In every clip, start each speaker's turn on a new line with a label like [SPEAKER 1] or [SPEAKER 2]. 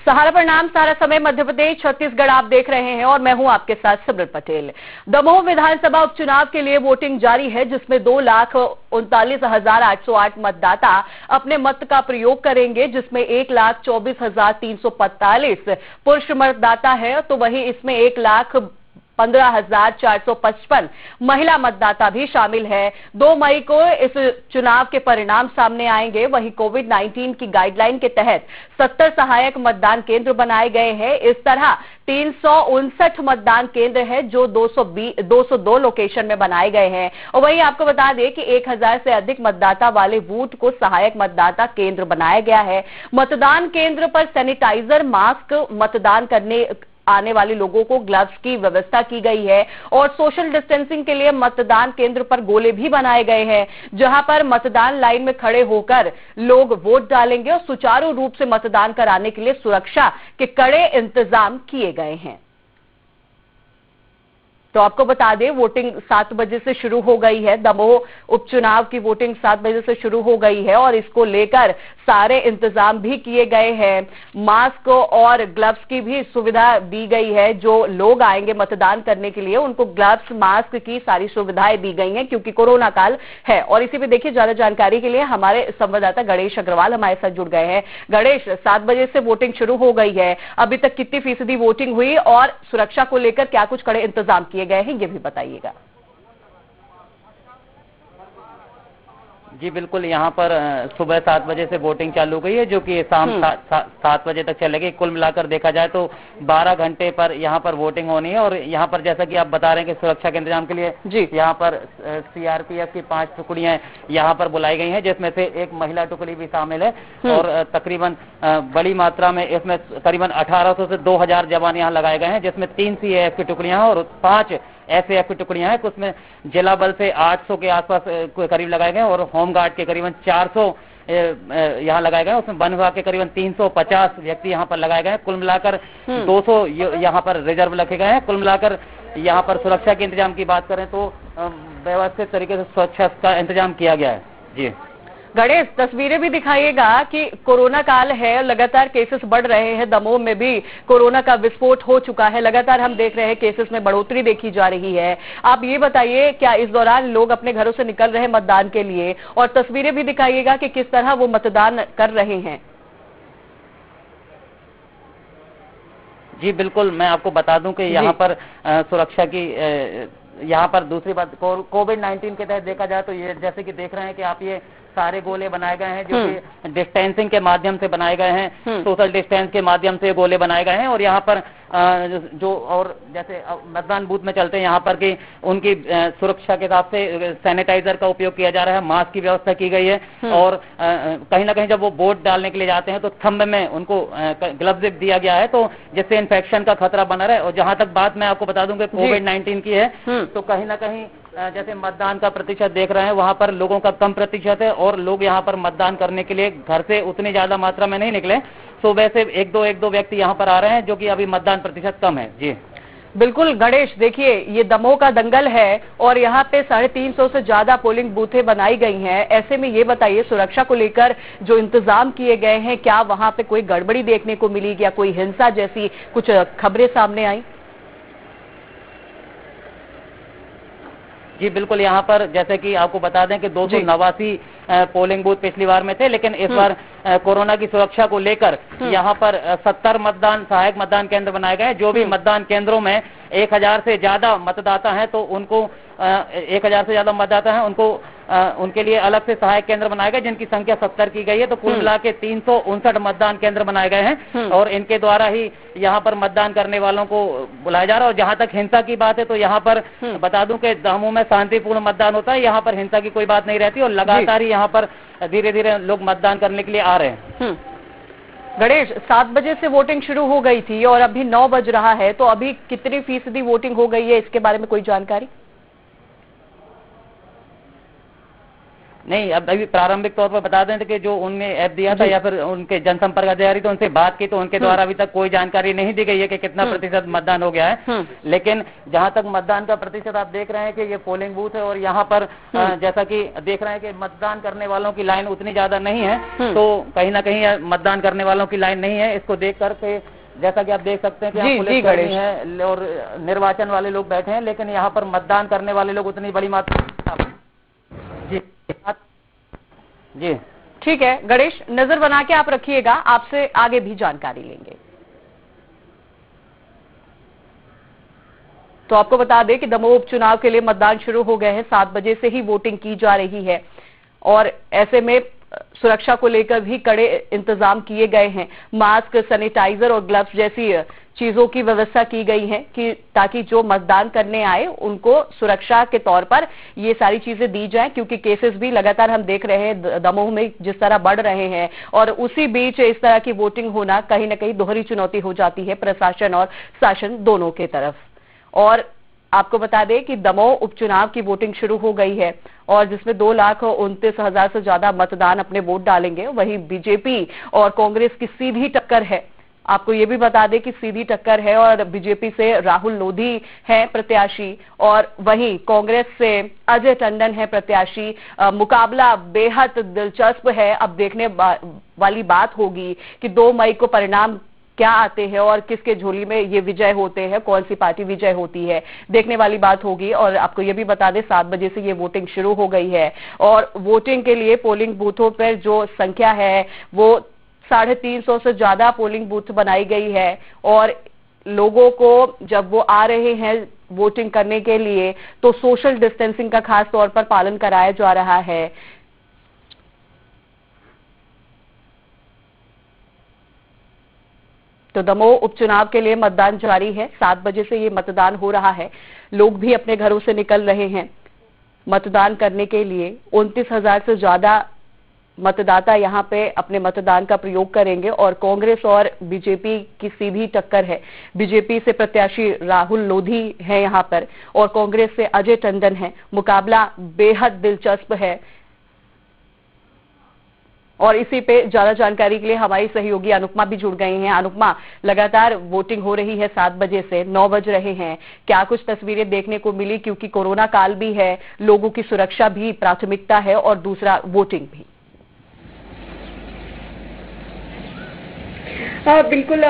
[SPEAKER 1] सहारा प्रणाम, सारा समय मध्य प्रदेश छत्तीसगढ़ आप देख रहे हैं और मैं हूं आपके साथ सिमरन पटेल। दमोह विधानसभा उपचुनाव के लिए वोटिंग जारी है, जिसमें 2,39,808 मतदाता अपने मत का प्रयोग करेंगे, जिसमें 1,24,345 पुरुष मतदाता है, तो वहीं इसमें 1,15,455 महिला मतदाता भी शामिल है। 2 मई को इस चुनाव के परिणाम सामने आएंगे। वहीं कोविड-19 की गाइडलाइन के तहत 70 सहायक मतदान केंद्र बनाए गए हैं। इस तरह 359 मतदान केंद्र है जो 202 लोकेशन में बनाए गए हैं। और वहीं आपको बता दें कि 1000 से अधिक मतदाता वाले बूथ को सहायक मतदाता केंद्र बनाया गया है। मतदान केंद्र पर सैनिटाइजर, मास्क, मतदान करने आने वाले लोगों को ग्लव्स की व्यवस्था की गई है और सोशल डिस्टेंसिंग के लिए मतदान केंद्र पर गोले भी बनाए गए हैं, जहां पर मतदान लाइन में खड़े होकर लोग वोट डालेंगे और सुचारू रूप से मतदान कराने के लिए सुरक्षा के कड़े इंतजाम किए गए हैं। तो आपको बता दें, वोटिंग 7 बजे से शुरू हो गई है। दमोह उपचुनाव की वोटिंग 7 बजे से शुरू हो गई है और इसको लेकर सारे इंतजाम भी किए गए हैं। मास्क और ग्लव्स की भी सुविधा दी गई है। जो लोग आएंगे मतदान करने के लिए उनको ग्लव्स, मास्क की सारी सुविधाएं दी गई हैं, क्योंकि कोरोना काल है। और इसी पे देखिए, ज्यादा जानकारी के लिए हमारे संवाददाता गणेश अग्रवाल हमारे साथ जुड़ गए हैं। गणेश, 7 बजे से वोटिंग शुरू हो गई है, अभी तक कितनी फीसदी वोटिंग हुई और सुरक्षा को लेकर क्या कुछ कड़े इंतजाम किए गए हैं, ये भी बताइएगा।
[SPEAKER 2] जी बिल्कुल, यहाँ पर सुबह 7 बजे से वोटिंग चालू हुई है, जो कि शाम 7 बजे तक चलेगी। कुल मिलाकर देखा जाए तो 12 घंटे पर यहाँ पर वोटिंग होनी है। और यहाँ पर जैसा कि आप बता रहे हैं कि सुरक्षा के इंतजाम के लिए यहाँ पर सीआरपीएफ की 5 टुकड़ियां यहाँ पर बुलाई गई हैं, जिसमें से एक महिला टुकड़ी भी शामिल है। और तकरीबन बड़ी मात्रा में इसमें करीबन 1800 से 2000 जवान यहाँ लगाए गए हैं, जिसमें 3 सीएएफ की टुकड़ियां हैं और 5 एसएएफ की टुकड़ियां हैं। उसमें जिला बल से 800 के आसपास करीब लगाए गए और होमगार्ड के करीबन 400 यहाँ लगाए गए। उसमें वन विभाग के करीबन 350 व्यक्ति यहाँ पर लगाए गए हैं। कुल मिलाकर 200 यहाँ पर रिजर्व रखे गए हैं। कुल मिलाकर यहाँ पर सुरक्षा के इंतजाम की बात करें तो व्यवस्थित तरीके से सुरक्षा का इंतजाम किया गया है। जी
[SPEAKER 1] गणेश, तस्वीरें भी दिखाइएगा कि कोरोना काल है, लगातार केसेस बढ़ रहे हैं। दमोह में भी कोरोना का विस्फोट हो चुका है, लगातार हम देख रहे हैं केसेस में बढ़ोतरी देखी जा रही है। आप ये बताइए, क्या इस दौरान लोग अपने घरों से निकल रहे हैं मतदान के लिए, और तस्वीरें भी दिखाइएगा कि किस तरह वो मतदान कर रहे हैं।
[SPEAKER 2] जी बिल्कुल, मैं आपको बता दूं कि यहाँ पर सुरक्षा की यहाँ पर दूसरी बात, कोविड-19 के तहत देखा जाए तो ये जैसे कि देख रहे हैं कि आप, ये सारे गोले बनाए गए हैं जो कि डिस्टेंसिंग के माध्यम से बनाए गए हैं, सोशल डिस्टेंस के माध्यम से गोले बनाए गए हैं। और यहाँ पर जो और जैसे मतदान बूथ में चलते हैं यहाँ पर कि उनकी सुरक्षा के हिसाब से सैनिटाइजर का उपयोग किया जा रहा है, मास्क की व्यवस्था की गई है। और कहीं ना कहीं जब वो वोट डालने के लिए जाते हैं तो थंब में उनको ग्लव्स दिया गया है, तो जिससे इन्फेक्शन का खतरा बना रहे। और जहां तक बात मैं आपको बता दूं कि कोविड-19 की है, तो कहीं ना कहीं जैसे मतदान का प्रतिशत देख रहे हैं, वहां पर लोगों का कम प्रतिशत है और लोग यहाँ पर मतदान करने के लिए घर से उतनी ज्यादा मात्रा में नहीं निकले। सुबह से एक दो व्यक्ति यहाँ पर आ रहे हैं, जो कि अभी मतदान प्रतिशत कम है। जी
[SPEAKER 1] बिल्कुल गणेश, देखिए ये दमोह का दंगल है और यहाँ पे 350 से ज्यादा पोलिंग बूथें बनाई गई हैं। ऐसे में ये बताइए, सुरक्षा को लेकर जो इंतजाम किए गए हैं, क्या वहाँ पे कोई गड़बड़ी देखने को मिली या कोई हिंसा जैसी कुछ खबरें सामने आई?
[SPEAKER 2] जी बिल्कुल, यहाँ पर जैसे कि आपको बता दें कि 289 पोलिंग बूथ पिछली बार में थे, लेकिन इस बार कोरोना की सुरक्षा को लेकर यहाँ पर 70 सहायक मतदान केंद्र बनाए गए। जो भी मतदान केंद्रों में 1000 से ज्यादा मतदाता हैं, तो उनको 1000 से ज्यादा मतदाता हैं, उनको उनके लिए अलग से सहायक केंद्र बनाए गए, जिनकी संख्या 70 की गई है। तो कुल मिला के 359 मतदान केंद्र बनाए गए हैं और इनके द्वारा ही यहाँ पर मतदान करने वालों को बुलाया जा रहा है। और जहाँ तक हिंसा की बात है, तो यहाँ पर बता दूं कि दमोह में शांतिपूर्ण मतदान होता है, यहाँ पर हिंसा की कोई बात नहीं रहती और लगातार ही यहाँ पर धीरे धीरे लोग मतदान करने के लिए आ रहे हैं।
[SPEAKER 1] गणेश, 7 बजे से वोटिंग शुरू हो गई थी और अभी 9 बज रहा है, तो अभी कितनी फीसदी वोटिंग हो गई है, इसके बारे में कोई जानकारी?
[SPEAKER 2] नहीं, अब अभी प्रारंभिक तौर पर बता दें कि जो उनने ऐप दिया था या फिर उनके जनसंपर्क अधिकारी तो उनसे बात की तो उनके द्वारा अभी तक कोई जानकारी नहीं दी गई है कि कितना प्रतिशत मतदान हो गया है। लेकिन जहां तक मतदान का प्रतिशत आप देख रहे हैं कि ये पोलिंग बूथ है और यहाँ पर जैसा कि देख रहे हैं कि मतदान करने वालों की लाइन उतनी ज्यादा नहीं है, तो कहीं ना कहीं मतदान करने वालों की लाइन नहीं है। इसको देख करके जैसा कि आप देख सकते हैं कि पुलिसकर्मी है और निर्वाचन वाले लोग बैठे हैं, लेकिन यहाँ पर मतदान करने वाले लोग उतनी बड़ी मात्रा। जी
[SPEAKER 1] ठीक है गणेश, नजर बना के आप रखिएगा, आपसे आगे भी जानकारी लेंगे। तो आपको बता दें कि दमोह उपचुनाव के लिए मतदान शुरू हो गए हैं, 7 बजे से ही वोटिंग की जा रही है और ऐसे में सुरक्षा को लेकर भी कड़े इंतजाम किए गए हैं। मास्क, सैनिटाइजर और ग्लव्स जैसी चीजों की व्यवस्था की गई है कि ताकि जो मतदान करने आए उनको सुरक्षा के तौर पर ये सारी चीजें दी जाएं, क्योंकि केसेस भी लगातार हम देख रहे हैं दमोह में जिस तरह बढ़ रहे हैं और उसी बीच इस तरह की वोटिंग होना कहीं ना कहीं दोहरी चुनौती हो जाती है प्रशासन और शासन दोनों के तरफ। और आपको बता दें कि दमोह उपचुनाव की वोटिंग शुरू हो गई है और जिसमें 2,29,000 से ज्यादा मतदान अपने वोट डालेंगे। वहीं बीजेपी और कांग्रेस की सीधी टक्कर है। आपको ये भी बता दें कि सीधी टक्कर है और बीजेपी से राहुल लोधी है प्रत्याशी और वहीं कांग्रेस से अजय टंडन है प्रत्याशी। मुकाबला बेहद दिलचस्प है। अब देखने वाली बात होगी कि 2 मई को परिणाम क्या आते हैं और किसके झोली में ये विजय होते हैं, कौन सी पार्टी विजय होती है, देखने वाली बात होगी। और आपको ये भी बता दें 7 बजे से ये वोटिंग शुरू हो गई है और वोटिंग के लिए पोलिंग बूथों पर जो संख्या है वो 350 से ज्यादा पोलिंग बूथ बनाई गई है और लोगों को जब वो आ रहे हैं वोटिंग करने के लिए तो सोशल डिस्टेंसिंग का खास तौर पर पालन कराया जा रहा है। तो दमोह उपचुनाव के लिए मतदान जारी है, 7 बजे से ये मतदान हो रहा है। लोग भी अपने घरों से निकल रहे हैं मतदान करने के लिए। 29,000 से ज्यादा मतदाता यहां पे अपने मतदान का प्रयोग करेंगे और कांग्रेस और बीजेपी की सीधी टक्कर है। बीजेपी से प्रत्याशी राहुल लोधी है यहां पर और कांग्रेस से अजय टंडन है। मुकाबला बेहद दिलचस्प है और इसी पे ज्यादा जानकारी के लिए हमारी सहयोगी अनुपमा भी जुड़ गई हैं। अनुपमा, लगातार वोटिंग हो रही है, 7 बजे से 9 बज रहे हैं, क्या कुछ तस्वीरें देखने को मिली? क्योंकि कोरोना काल भी है, लोगों की सुरक्षा भी प्राथमिकता है और दूसरा वोटिंग भी।
[SPEAKER 3] बिल्कुल,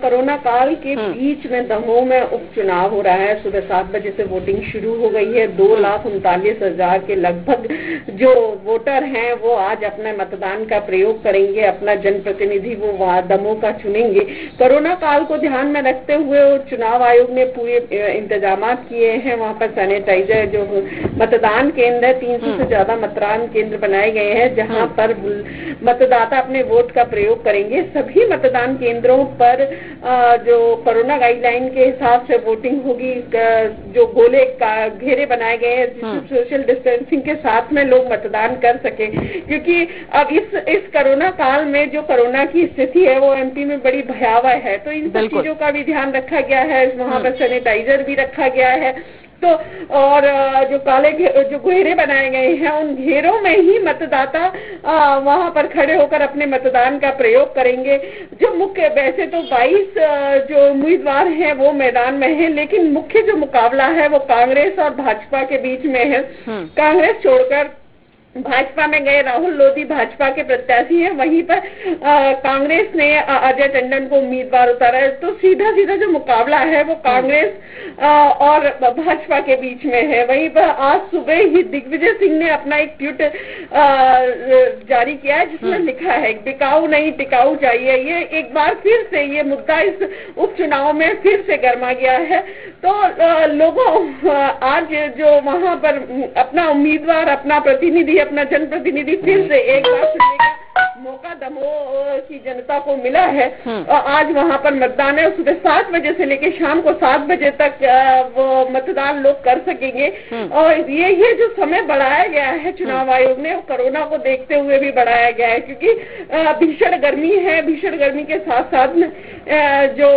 [SPEAKER 3] कोरोना काल के बीच में दमोह में उपचुनाव हो रहा है। सुबह 7 बजे से वोटिंग शुरू हो गई है। 2,39,000 के लगभग जो वोटर हैं वो आज अपने मतदान का प्रयोग करेंगे, अपना जनप्रतिनिधि वो दमोह का चुनेंगे। कोरोना काल को ध्यान में रखते हुए चुनाव आयोग ने पूरे इंतजाम किए हैं। वहाँ पर सैनिटाइजर, जो मतदान केंद्र है, 300 से ज्यादा मतदान केंद्र बनाए गए हैं जहाँ पर मतदाता अपने वोट का प्रयोग करेंगे। सभी मतदान केंद्रों पर जो कोरोना गाइडलाइन के हिसाब से वोटिंग होगी। जो गोले घेरे बनाए गए हैं जिससे सोशल डिस्टेंसिंग के साथ में लोग मतदान कर सके, क्योंकि अब इस कोरोना काल में जो कोरोना की स्थिति है वो एमपी में बड़ी भयावह है। तो इन सब चीजों का भी ध्यान रखा गया है। वहाँ पर सैनिटाइजर भी रखा गया है। तो और जो जो घेरे बनाए गए हैं उन घेरों में ही मतदाता वहां पर खड़े होकर अपने मतदान का प्रयोग करेंगे। जो मुख्य, वैसे तो 22 जो उम्मीदवार हैं वो मैदान में हैं, लेकिन मुख्य जो मुकाबला है वो कांग्रेस और भाजपा के बीच में है। कांग्रेस छोड़कर भाजपा में गए राहुल लोधी भाजपा के प्रत्याशी हैं। वहीं पर कांग्रेस ने अजय टंडन को उम्मीदवार उतारा है। तो सीधा सीधा जो मुकाबला है वो कांग्रेस और भाजपा के बीच में है। वहीं पर आज सुबह ही दिग्विजय सिंह ने अपना एक ट्वीट जारी किया है जिसमें लिखा है, बिकाऊ नहीं टिकाऊ चाहिए। ये एक बार फिर से ये मुद्दा इस उपचुनाव में फिर से गर्मा गया है। तो लोगों आज जो वहां पर अपना उम्मीदवार, अपना प्रतिनिधि, अपना जनप्रतिनिधि फिर से एक बार चुनने का मौका दमोह की जनता को मिला है। और आज वहां पर मतदान है। सुबह 7 बजे से लेकर शाम को 7 बजे तक वो मतदान लोग कर सकेंगे। और ये जो समय बढ़ाया गया है चुनाव आयोग ने, कोरोना को देखते हुए भी बढ़ाया गया है, क्योंकि भीषण गर्मी है। भीषण गर्मी के साथ साथ में जो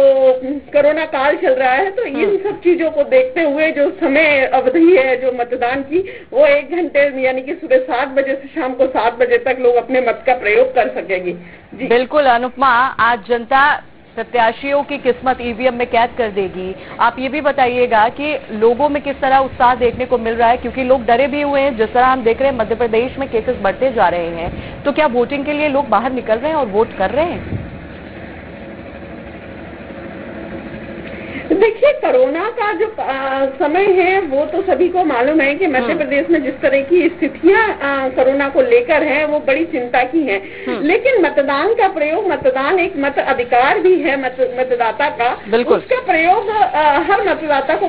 [SPEAKER 3] कोरोना काल चल रहा है, तो इन सब चीजों को देखते हुए जो समय अवधि है जो मतदान की, वो 1 घंटे यानी कि सुबह 7 बजे से शाम को 7 बजे तक लोग अपने मत का प्रयोग कर सकेंगे। जी
[SPEAKER 1] बिल्कुल अनुपमा, आज जनता प्रत्याशियों की किस्मत ईवीएम में कैद कर देगी। आप ये भी बताइएगा कि लोगों में किस तरह उत्साह देखने को मिल रहा है, क्योंकि लोग डरे भी हुए हैं। जिस तरह हम देख रहे हैं मध्य प्रदेश में केसेस बढ़ते जा रहे हैं, तो क्या वोटिंग के लिए लोग बाहर निकल रहे हैं और वोट कर रहे हैं?
[SPEAKER 3] देखिए, कोरोना का जो समय है वो तो सभी को मालूम है कि मध्य प्रदेश में जिस तरह की स्थितियां कोरोना को लेकर हैं, वो बड़ी चिंता की हैं। लेकिन मतदान का प्रयोग, मतदान एक मत अधिकार भी है मतदाता का, उसका प्रयोग हर मतदाता को